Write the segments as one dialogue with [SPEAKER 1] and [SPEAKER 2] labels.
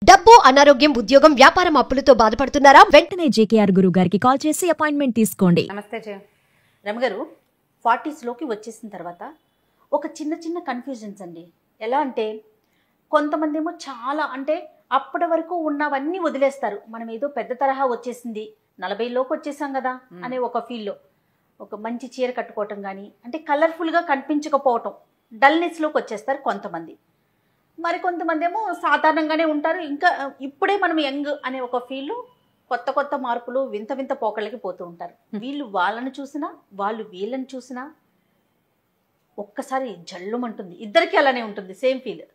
[SPEAKER 1] డబ్బు, అనారోగ్యం, ఉద్యోగం, వ్యాపారం అప్పులతో బాధపడుతున్నారా?
[SPEAKER 2] వెంటనే జేకేఆర్ గురువు గారికి కాల్ చేసి అపాయింట్మెంట్ తీసుకోండి.
[SPEAKER 3] నమస్తే రమగారు. 40స్లోకి వచ్చేసిన తర్వాత ఒక చిన్న చిన్న కన్ఫ్యూజన్స్ అండి. ఎలా అంటే కొంతమంది ఏమో చాలా అంటే అప్పటి వరకు ఉన్నవన్నీ వదిలేస్తారు. మనం ఏదో పెద్ద తరహా వచ్చేసింది, 40లోకి వచ్చేసాం కదా అనే ఒక ఫీల్లో ఒక మంచి చీర కట్టుకోవటం కానీ అంటే కలర్ఫుల్గా కనిపించకపోవటం, డల్నెస్లోకి వచ్చేస్తారు కొంతమంది. మరి కొంతమంది ఏమో సాధారణంగానే ఉంటారు. ఇంకా ఇప్పుడే మనం యంగ్ అనే ఒక ఫీల్లో కొత్త కొత్త మార్పులు, వింత వింత పోకళ్ళకి పోతూ ఉంటారు. వీళ్ళు వాళ్ళని చూసినా వాళ్ళు వీళ్ళని చూసినా ఒక్కసారి జల్లుమంటుంది. ఇద్దరికి అలానే ఉంటుంది, సేమ్ ఫీల్.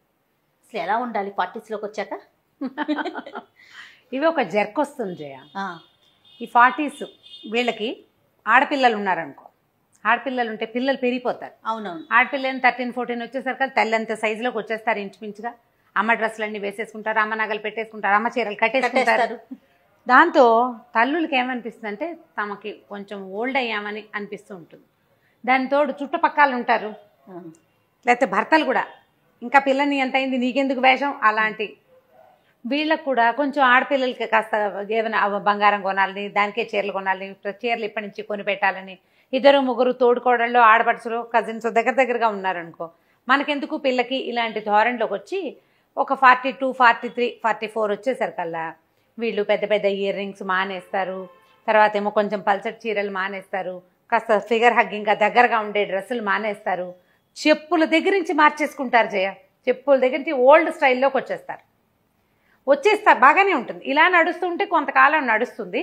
[SPEAKER 3] అసలు ఎలా ఉండాలి 40స్లోకి వచ్చాక?
[SPEAKER 4] ఇవి ఒక జర్క్ వస్తుంది జయ. ఈ 40s వీళ్ళకి ఆడపిల్లలు ఉన్నారనుకో, ఆడపిల్లలు ఉంటే పిల్లలు పెరిగిపోతారు.
[SPEAKER 3] అవునవును.
[SPEAKER 4] ఆడపిల్లని 13, 14 వచ్చేసరికి తల్లంత సైజులోకి వచ్చేస్తారు ఇంచుమించుగా. అమ్మ డ్రెస్సులన్నీ వేసేసుకుంటారు, అమ్మ నగలు పెట్టేసుకుంటారు, అమ్మ చీరలు కట్టేసుకుంటారు. దాంతో తల్లులకి ఏమనిపిస్తుంది అంటే తమకి కొంచెం ఓల్డ్ అయ్యామని అనిపిస్తూ ఉంటుంది. దాని తోడు చుట్టుపక్కల ఉంటారు, లేకపోతే భర్తలు కూడా ఇంకా పిల్లని ఎంత అయింది నీకెందుకు వేషం అలాంటి. వీళ్ళకు కూడా కొంచెం ఆడపిల్లలకి కాస్త ఏమైనా బంగారం కొనాలని, దానికే చీరలు కొనాలని, చీరలు ఇప్పటి నుంచి కొని పెట్టాలని, ఇద్దరు ముగ్గురు తోడుకోవడంలో ఆడపడుచులు కజిన్స్ దగ్గరగా ఉన్నారనుకో, మనకెందుకు పిల్లకి ఇలాంటి ధోరణిలోకి వచ్చి ఒక 42, 43, 44 వచ్చేసరికల్లా వీళ్ళు పెద్ద పెద్ద ఇయర్ రింగ్స్ మానేస్తారు. తర్వాత ఏమో కొంచెం పల్చటి చీరలు మానేస్తారు, కాస్త ఫిగర్ హగ్గింగ్గా దగ్గరగా ఉండే డ్రెస్సులు మానేస్తారు, చెప్పుల దగ్గర నుంచి మార్చేసుకుంటారు జయ. చెప్పుల దగ్గర నుంచి ఓల్డ్ స్టైల్లోకి వచ్చేస్తారు. బాగానే ఉంటుంది. ఇలా నడుస్తుంటే కొంతకాలం నడుస్తుంది.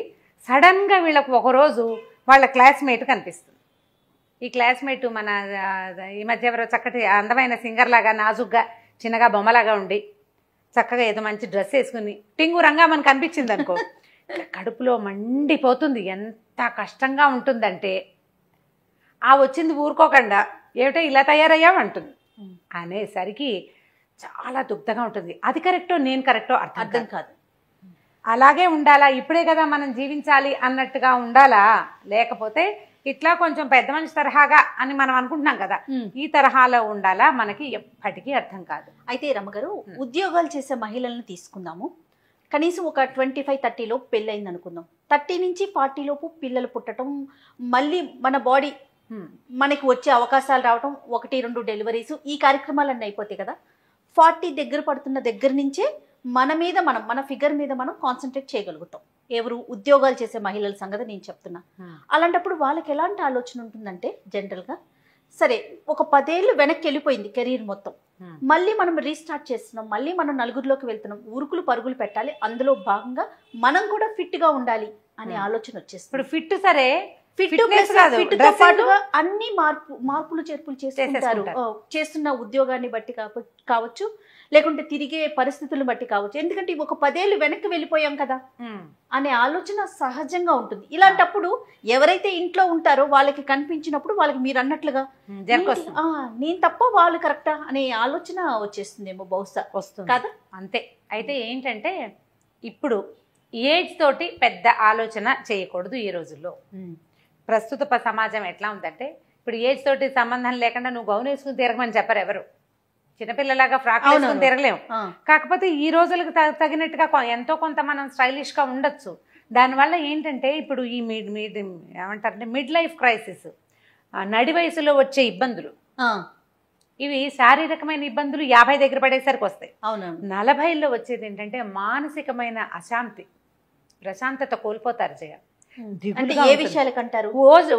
[SPEAKER 4] సడన్గా వీళ్ళకు ఒకరోజు వాళ్ళ క్లాస్మేట్ కనిపిస్తుంది. ఈ క్లాస్మేట్ మన ఈ మధ్య ఎవరో చక్కటి అందమైన సింగర్ లాగా, నాజుగ్గా, చిన్నగా బొమ్మలాగా ఉండి చక్కగా ఏదో మంచి డ్రెస్ వేసుకుని టింగు రంగా మనకు కనిపించింది అనుకో, కడుపులో మండిపోతుంది. ఎంత కష్టంగా ఉంటుందంటే ఆ వచ్చింది ఊరుకోకుండా ఏమిటో ఇలా తయారయ్యావు అంటుంది. అనేసరికి చాలా దుగ్ధంగా ఉంటుంది. అది కరెక్టో నేను కరెక్టో అర్థం కాదు. అలాగే ఉండాలా, ఇప్పుడే కదా మనం జీవించాలి అన్నట్టుగా ఉండాలా, లేకపోతే ఇట్లా కొంచెం పెద్ద మనిషి తరహాగా అని మనం అనుకుంటున్నాం కదా, ఈ తరహాలో ఉండాలా, మనకి ఎప్పటికీ అర్థం కాదు.
[SPEAKER 3] అయితే రమ్మగారు, ఉద్యోగాలు చేసే మహిళలను తీసుకుందాము. కనీసం ఒక 25, 30 లోపు పెళ్ళయింది అనుకుందాం. 30 నుంచి 40 లోపు పిల్లలు పుట్టడం, మళ్ళీ మన బాడీ మనకి వచ్చే అవకాశాలు రావటం, 1, 2 డెలివరీస్, ఈ కార్యక్రమాలన్నీ అయిపోతాయి కదా. 40 దగ్గర పడుతున్న దగ్గర నుంచే మన ఫిగర్ మీద మనం కాన్సన్ట్రేట్ చేయగలుగుతాం. ఎవరు ఉద్యోగాలు చేసే మహిళల సంగతి నేను చెప్తున్నా. అలాంటప్పుడు వాళ్ళకి ఎలాంటి ఆలోచన ఉంటుందంటే, జనరల్గా సరే ఒక 10 ఏళ్ళు వెనక్కి వెళ్ళిపోయింది కెరీర్ మొత్తం, మళ్ళీ మనం రీస్టార్ట్ చేస్తున్నాం, మళ్ళీ మనం నలుగురిలోకి వెళ్తున్నాం, ఉరుకులు పరుగులు పెట్టాలి, అందులో భాగంగా మనం కూడా ఫిట్గా ఉండాలి అనే ఆలోచన వచ్చేస్తుంది.
[SPEAKER 4] ఇప్పుడు ఫిట్ సరే,
[SPEAKER 3] అన్ని మార్పులు చేర్పులు చేస్తుంటారు. చేస్తున్న ఉద్యోగాన్ని బట్టి కావచ్చు, లేకుంటే తిరిగే పరిస్థితులను బట్టి కావచ్చు. ఎందుకంటే ఒక 10 ఏళ్ళు వెనక్కి వెళ్ళిపోయాం కదా అనే ఆలోచన సహజంగా ఉంటుంది. ఇలాంటప్పుడు ఎవరైతే ఇంట్లో ఉంటారో వాళ్ళకి కనిపించినప్పుడు వాళ్ళకి మీరు అన్నట్లుగా నేను తప్ప వాళ్ళు కరెక్టా అనే ఆలోచన వచ్చేస్తుందేమో, బహుశా వస్తుంది కదా.
[SPEAKER 4] అంతే. అయితే ఏంటంటే ఇప్పుడు ఏజ్ తోటి పెద్ద ఆలోచన చేయకూడదు ఈ రోజుల్లో. ప్రస్తుత సమాజం ఎట్లా ఉందంటే, ఇప్పుడు ఏజ్ తోటి సంబంధం లేకుండా నువ్వు గౌన్ వేసుకుని తిరగమని చెప్పరు ఎవరు. చిన్నపిల్లలాగా ఫ్రాక్ వేసుకుని తిరగలేము. కాకపోతే ఈ రోజులకు తగినట్టుగా ఎంతో కొంత మనం స్టైలిష్గా ఉండొచ్చు. దానివల్ల ఏంటంటే ఇప్పుడు ఈ ఏమంటారంటే మిడ్ లైఫ్ క్రైసిస్, నడి వయసులో వచ్చే ఇబ్బందులు, ఇవి శారీరకమైన ఇబ్బందులు 50 దగ్గర పడేసరికి వస్తాయి. 40లో వచ్చేది ఏంటంటే మానసికమైన అశాంతి, ప్రశాంతత కోల్పోతారు జయ.
[SPEAKER 3] ఏ విషయాలకు అంటారు?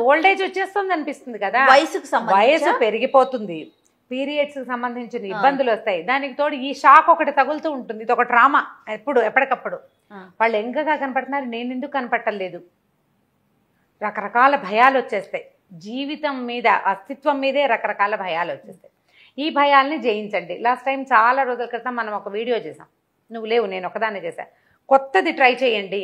[SPEAKER 4] ఓల్డ్ ఏజ్ వచ్చేస్తుంది అనిపిస్తుంది కదా, వయసు పెరిగిపోతుంది, పీరియడ్స్కి సంబంధించిన ఇబ్బందులు వస్తాయి, దానికి తోడు ఈ షాక్ ఒకటి తగులుతూ ఉంటుంది. ఇది ఒక డ్రామా ఎప్పటికప్పుడు. వాళ్ళు ఎంగగా కనపడుతున్నారు, నేను ఎందుకు కనపట్టలేదు, రకరకాల భయాలు వచ్చేస్తాయి. జీవితం మీద, అస్తిత్వం మీదే రకరకాల భయాలు వచ్చేస్తాయి. ఈ భయాల్ని జయించండి. లాస్ట్ టైం చాలా రోజుల క్రితం మనం ఒక వీడియో చేసాం, నువ్వు లేవు, నేను ఒకదాన్ని చేశాను. కొత్తది ట్రై చేయండి,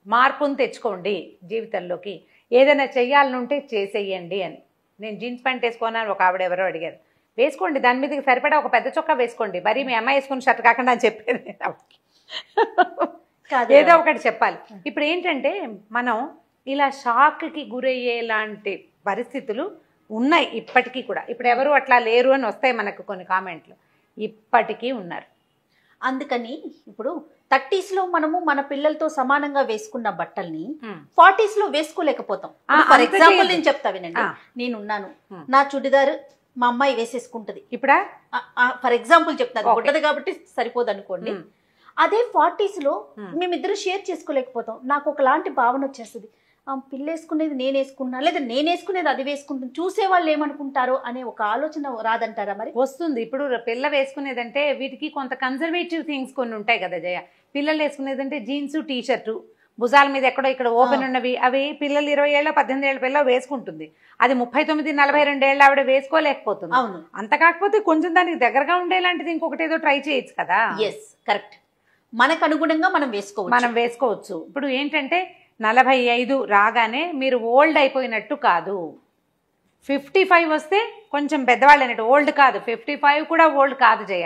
[SPEAKER 4] మార్పును తెచ్చుకోండి జీవితంలోకి, ఏదైనా చెయ్యాలనుంటే చేసేయండి అని. నేను జీన్స్ ప్యాంట్ వేసుకున్నాను, ఒక ఆవిడ ఎవరో అడిగారు. వేసుకోండి, దాని మీదకి సరిపడా ఒక పెద్ద చొక్కా వేసుకోండి, మరి మీ అమ్మాయి వేసుకుని షర్ట్ కాకుండా అని చెప్పాను. ఏదో ఒకటి చెప్పాలి. ఇప్పుడు ఏంటంటే మనం ఇలా షాక్కి గురయ్యేలాంటి పరిస్థితులు ఉన్నాయి ఇప్పటికీ కూడా. ఇప్పుడు ఎవరు అట్లా లేరు అని వస్తాయి మనకు కొన్ని కామెంట్లు, ఇప్పటికీ ఉన్నారు.
[SPEAKER 3] అందుకని ఇప్పుడు 30s లో మనము మన పిల్లలతో సమానంగా వేసుకున్న బట్టల్ని
[SPEAKER 4] Hmm.
[SPEAKER 3] 40s లో వేసుకోలేకపోతాం. ఫర్ ఎగ్జాంపుల్ నేను చెప్తా వినండి. నేనున్నాను, నా చుడిదార్ మా అమ్మాయి వేసేసుకుంటది.
[SPEAKER 4] ఇప్పుడా
[SPEAKER 3] ఫర్ ఎగ్జాంపుల్ చెప్తాను, గుడ్డది కాబట్టి సరిపోదు అనుకోండి. అదే 40s లో మేమిద్దరు షేర్ చేసుకోలేకపోతాం. నాకు ఒకలాంటి భావన వచ్చేస్తుంది, పిల్ల వేసుకునేది నేను వేసుకున్నా, లేదా నేను వేసుకునేది అది వేసుకుంటాను, చూసే వాళ్ళు ఏమనుకుంటారో అనే ఒక ఆలోచన రాదంటారా? మరి
[SPEAKER 4] వస్తుంది. ఇప్పుడు పిల్ల వేసుకునేదంటే వీటికి కొంత కన్జర్వేటివ్ థింగ్స్ కొన్ని ఉంటాయి కదా జయ. పిల్లలు వేసుకునేదంటే జీన్స్ టీ షర్టు, భుజాల మీద ఎక్కడో ఇక్కడ ఓపెన్ ఉన్నవి, అవి పిల్లలు 20 ఏళ్ళ 18 ఏళ్ళ పిల్ల వేసుకుంటుంది. అది 39 42 ఏళ్ళ ఆవిడ వేసుకోలేకపోతుంది.
[SPEAKER 3] అవును.
[SPEAKER 4] అంత కాకపోతే కొంచెం దానికి దగ్గరగా ఉండేలాంటిది ఇంకొకటి ఏదో ట్రై చేయొచ్చు కదా.
[SPEAKER 3] Yes, correct. మనకు అనుగుణంగా మనం
[SPEAKER 4] వేసుకోవచ్చు. ఇప్పుడు ఏంటంటే 45 రాగానే మీరు ఓల్డ్ అయిపోయినట్టు కాదు. 55 వస్తే కొంచెం పెద్దవాళ్ళు అన్నట్టు, ఓల్డ్ కాదు. 55 కూడా ఓల్డ్ కాదు జయ.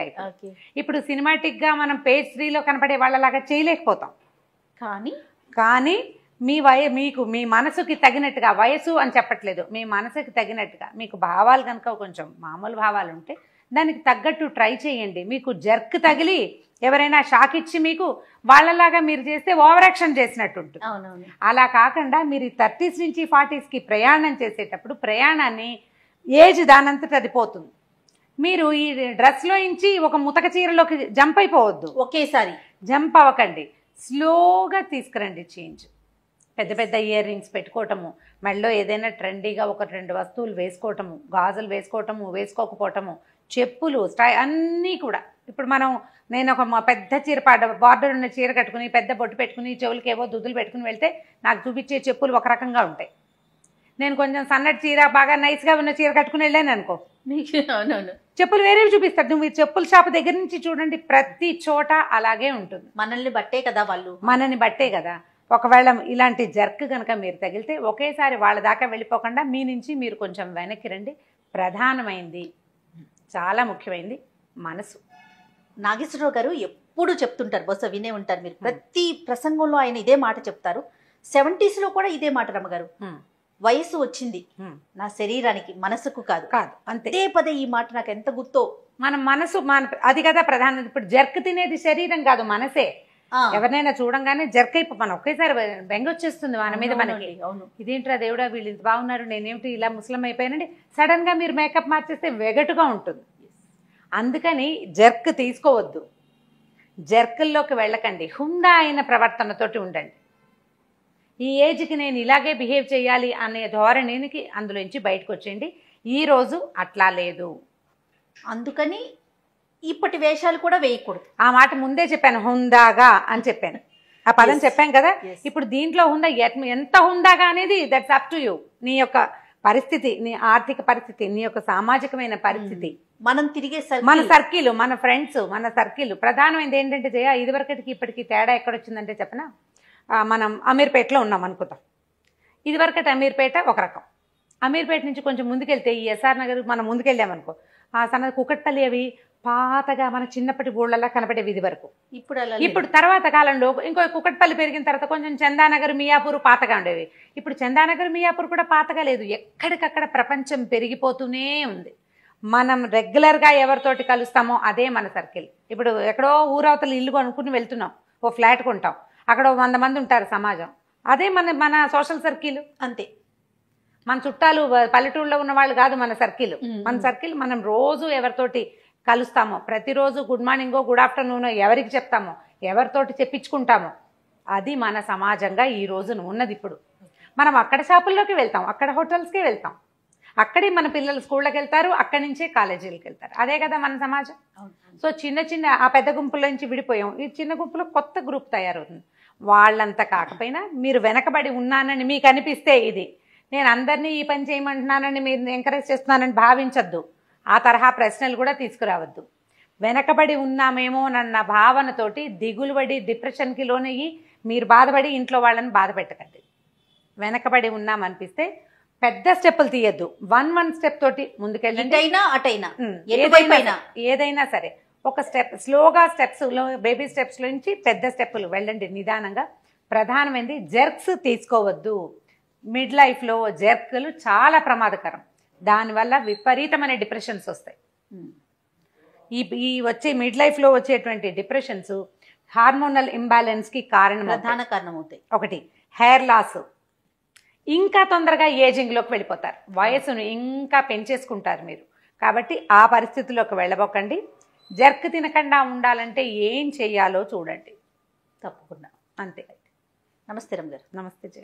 [SPEAKER 4] ఇప్పుడు సినిమాటిక్ గా మనం పేజ్ 3లో కనపడే వాళ్ళలాగా చేయలేకపోతాం. కానీ మీకు మీ మనసుకి తగినట్టుగా, వయసు అని చెప్పట్లేదు, మీ మనసుకి తగినట్టుగా మీకు భావాలు కనుక కొంచెం మామూలు భావాలు ఉంటే దానికి తగ్గట్టు ట్రై చేయండి. మీకు జర్క్ తగిలి ఎవరైనా షాక్ ఇచ్చి మీకు వాళ్ళలాగా మీరు చేస్తే ఓవర్ యాక్షన్ చేసినట్టు ఉంటుంది. అలా కాకుండా మీరు 30s నుంచి 40sకి ప్రయాణం చేసేటప్పుడు ప్రయాణాన్ని ఏజ్ దానంతట అది పోతుంది. మీరు ఈ డ్రెస్లో నుంచి ఒక ముతక చీరలోకి జంప్ అయిపోవద్దు,
[SPEAKER 3] ఒకేసారి
[SPEAKER 4] జంప్ అవ్వకండి. స్లోగా తీసుకురండి చేంజ్. పెద్ద పెద్ద ఇయర్ రింగ్స్ పెట్టుకోవటము, మెడలో ఏదైనా ట్రెండీగా ఒక 2 వస్తువులు వేసుకోవటము, గాజులు వేసుకోవటము, వేసుకోకపోవటము, చెప్పులు, అన్నీ కూడా. ఇప్పుడు నేను ఒక పెద్ద చీర బార్డర్ ఉన్న చీర కట్టుకుని పెద్ద బొట్టు పెట్టుకుని చెవులకి ఏవో దుద్దులు పెట్టుకుని వెళ్తే నాకు చూపించే చెప్పులు ఒక రకంగా ఉంటాయి. నేను కొంచెం సన్నటి చీర బాగా నైస్గా ఉన్న చీర కట్టుకుని వెళ్ళాను అనుకో, చెప్పులు వేరేవి చూపిస్తాడు. నువ్వు మీరు చెప్పుల షాప్ దగ్గర నుంచి చూడండి, ప్రతి చోట అలాగే ఉంటుంది.
[SPEAKER 3] మనల్ని బట్టే కదా వాళ్ళు,
[SPEAKER 4] మనని బట్టే కదా. ఒకవేళ ఇలాంటి జర్క్ కనుక మీరు తగిలితే ఒకేసారి వాళ్ళ దాకా వెళ్ళిపోకుండా మీ నుంచి మీరు కొంచెం వెనక్కి రండి. ప్రధానమైంది, చాలా ముఖ్యమైనది మనసు.
[SPEAKER 3] నాగేశ్వరరావు గారు ఎప్పుడు చెప్తుంటారు, బహుశా వినే ఉంటారు మీరు, ప్రతి ప్రసంగంలో ఆయన ఇదే మాట చెప్తారు. 70s లో కూడా ఇదే మాట రమ్మగారు, వయసు వచ్చింది నా శరీరానికి, మనసుకు కాదు అంతే. పదే ఈ మాట నాకు ఎంత గుర్తో.
[SPEAKER 4] మన మనసు అది కదా ప్రధానం. ఇప్పుడు జర్క్ తినేది శరీరం కాదు, మనసే. ఎవరినైనా చూడంగానే జర్క్ మనం ఒకేసారి బెంగొచ్చేస్తుంది మన మీద. మనకి ఇదేంట్రా దేవుడా వీళ్ళు ఇంత బాగున్నారు, నేనేమిటి ఇలా ముస్లిం అయిపోయానండి. సడన్ గా మీరు మేకప్ మార్చేస్తే వెగటుగా ఉంటుంది. అందుకని జర్క్ తీసుకోవద్దు, జర్కుల్లోకి వెళ్ళకండి. హుందా అయిన ప్రవర్తనతోటి ఉండండి. ఈ ఏజ్కి నేను ఇలాగే బిహేవ్ చేయాలి అనే ధోరణికి అందులోంచి బయటకు వచ్చేయండి. ఈరోజు అట్లా లేదు, అందుకని
[SPEAKER 3] ఇప్పటి వేషాలు కూడా వేయకూడదు.
[SPEAKER 4] ఆ మాట ముందే చెప్పాను, హుందాగా అని చెప్పాను, ఆ పదం చెప్పాను కదా. ఇప్పుడు దీంట్లో హుందా ఎంత హుందాగా అనేది దట్స్ అప్ టు యూ. నీ యొక్క పరిస్థితి, నీ ఆర్థిక పరిస్థితి, నీ యొక్క సామాజికమైన పరిస్థితి,
[SPEAKER 3] మనం తిరిగే
[SPEAKER 4] మన సర్కిల్, మన ఫ్రెండ్స్, మన సర్కిల్. ప్రధానమైనది ఏంటంటే జయ, ఇదివరకటికి ఇప్పటికి తేడా ఎక్కడొచ్చిందంటే చెప్పనా, మనం అమీర్పేటలో ఉన్నాం అనుకుందాం. ఇదివరకటి అమీర్పేట ఒక రకం, అమీర్పేట నుంచి కొంచెం ముందుకెళ్తే ఈ ఎస్ఆర్ నగర్ మనం ముందుకెళ్ళామనుకో, సన్న కుకట్పల్లి అవి పాతగా మన చిన్నప్పటి ఊళ్ళలా కనపడేవి ఇది వరకు. ఇప్పుడు తర్వాత కాలంలో ఇంకో కుకట్పల్లి పెరిగిన తర్వాత కొంచెం చందానగర్, మియాపూర్ పాతగా ఉండేవి. ఇప్పుడు చందానగర్, మియాపూర్ కూడా పాతగా లేదు. ఎక్కడికక్కడ ప్రపంచం పెరిగిపోతూనే ఉంది. మనం రెగ్యులర్గా ఎవరితోటి కలుస్తామో అదే మన సర్కిల్. ఇప్పుడు ఎక్కడో ఊరవతల ఇల్లు కొనుక్కుని వెళ్తున్నాం, ఓ ఫ్లాట్ కొంటాం, అక్కడ 100 మంది ఉంటారు సమాజం, అదే మన సోషల్ సర్కిల్. అంతే. మన చుట్టాలు పల్లెటూళ్ళలో ఉన్న వాళ్ళు కాదు మన సర్కిల్. మన సర్కిల్ మనం రోజు ఎవరితోటి కలుస్తామో, ప్రతిరోజు గుడ్ మార్నింగో గుడ్ ఆఫ్టర్నూనో ఎవరికి చెప్తామో, ఎవరితోటి చెప్పించుకుంటామో, అది మన సమాజంగా ఈ రోజున ఉన్నది. ఇప్పుడు మనం అక్కడ షాపుల్లోకి వెళ్తాం, అక్కడ హోటల్స్కి వెళ్తాం, అక్కడే మన పిల్లలు స్కూళ్ళకి వెళ్తారు, అక్కడి నుంచే కాలేజీలకు వెళ్తారు. అదే కదా మన సమాజం. సో చిన్న ఆ పెద్ద గుంపుల నుంచి విడిపోయాం, ఈ చిన్న గుంపులో కొత్త గ్రూప్ తయారవుతుంది. వాళ్ళంతా కాకపోయినా మీరు వెనకబడి ఉన్నానని మీకు అనిపిస్తే, ఇది నేను అందరినీ ఈ పని చేయమంటున్నానని మీరు ఎంకరేజ్ చేస్తున్నానని భావించద్దు. ఆ తరహా ప్రశ్నలు కూడా తీసుకురావద్దు. వెనకబడి ఉన్నామేమో అన్న భావనతోటి దిగులుబడి డిప్రెషన్కి లోనయ్యి మీరు బాధపడి ఇంట్లో వాళ్ళని బాధ పెట్టకండి. వెనకబడి ఉన్నామనిపిస్తే పెద్ద స్టెప్పులు తీయద్దు, 1 స్టెప్ తోటి ముందుకెళ్ళండి. ఏదైనా సరే ఒక స్టెప్, స్లోగా స్టెప్స్, బేబీ స్టెప్స్ నుంచి పెద్ద స్టెప్పులు వెళ్ళండి నిదానంగా. ప్రధానమైనది జర్క్స్ తీసుకోవద్దు. మిడ్ లైఫ్లో జర్క్లు చాలా ప్రమాదకరం. దానివల్ల విపరీతమైన డిప్రెషన్స్ వస్తాయి. ఈ వచ్చే మిడ్ లైఫ్లో వచ్చేటువంటి డిప్రెషన్స్ హార్మోనల్ ఇంబ్యాలెన్స్కి
[SPEAKER 3] ప్రధాన కారణం అవుతాయి.
[SPEAKER 4] ఒకటి హెయిర్ లాస్, ఇంకా తొందరగా ఏజింగ్లోకి వెళ్ళిపోతారు, వయసును ఇంకా పెంచేసుకుంటారు మీరు. కాబట్టి ఆ పరిస్థితుల్లోకి వెళ్ళబోకండి. జర్క్ తినకుండా ఉండాలంటే ఏం చెయ్యాలో చూడండి.
[SPEAKER 3] తప్పకుండా.
[SPEAKER 4] అంతే.
[SPEAKER 3] నమస్తే రమ్య గారు.
[SPEAKER 4] నమస్తే జయ.